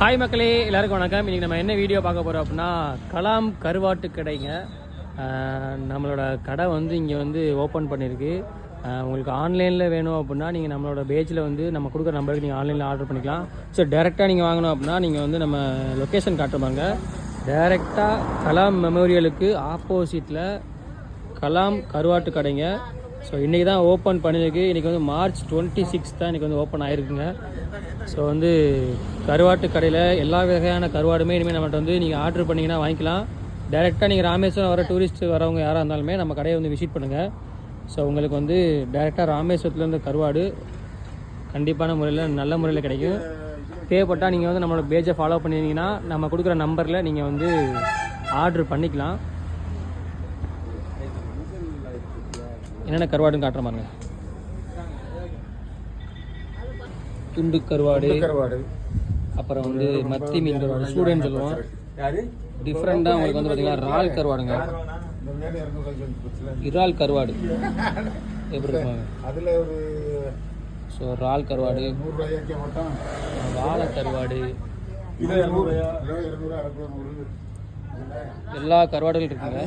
Hi மக்களே, எல்லாருக்கும் வணக்கம். இன்றைக்கி நம்ம என்ன வீடியோ பார்க்க போகிறோம் அப்படின்னா, கலாம் கருவாட்டு கடைங்க. நம்மளோட கடை வந்து இங்கே வந்து ஓப்பன் பண்ணியிருக்கு. உங்களுக்கு ஆன்லைனில் வேணும் அப்படின்னா நீங்கள் நம்மளோட பேஜில் வந்து நம்ம கொடுக்குற நம்பருக்கு நீங்கள் ஆன்லைனில் ஆர்டர் பண்ணிக்கலாம். ஸோ டேரெக்டாக நீங்கள் வாங்கணும் அப்படின்னா நீங்கள் வந்து நம்ம லொக்கேஷன் காட்டுவாங்க. டேரெக்டாக கலாம் மெமோரியலுக்கு ஆப்போசிட்டில் கலாம் கருவாட்டு கடைங்க. ஸோ இன்றைக்கி தான் ஓப்பன் பண்ணியிருக்கு. இன்றைக்கி வந்து March 26 தான் இன்றைக்கி வந்து ஓப்பன் ஆகிருக்குங்க. ஸோ வந்து கருவாட்டு கடையில் எல்லா வகையான கருவாடுமே இனிமேல் நம்மகிட்ட வந்து நீங்கள் ஆர்டர் பண்ணிங்கன்னா வாங்கிக்கலாம். டேரெக்டாக நீங்கள் ராமேஸ்வரம் வர டூரிஸ்ட் வரவங்க யாராக இருந்தாலுமே நம்ம கடையை வந்து விசிட் பண்ணுங்கள். ஸோ உங்களுக்கு வந்து டேரெக்டாக ராமேஸ்வரத்துலேருந்து கருவாடு கண்டிப்பான முறையில் நல்ல முறையில் கிடைக்கும். தேவைப்பட்டால் நீங்கள் வந்து நம்மளோட பேஜை ஃபாலோ பண்ணிங்கன்னா நம்ம கொடுக்குற நம்பரில் நீங்கள் வந்து ஆர்டர் பண்ணிக்கலாம். என்னென்ன கருவாடுன்னு காட்டுற பாருங்க. துண்டு கருவாடு, அப்புறம் வந்து மத்தி மீன் கருவாடு, சூடன்னு சொல்லுவோம். டிஃப்ரெண்டாக உங்களுக்கு வந்து பார்த்தீங்கன்னா இறால் கருவாடுங்க. இறால் கருவாடு எப்படி இருக்குங்க? ஸோ இறால் கருவாடு, வாழை கருவாடு, எல்லா கருவாடுகளும் இருக்குங்க.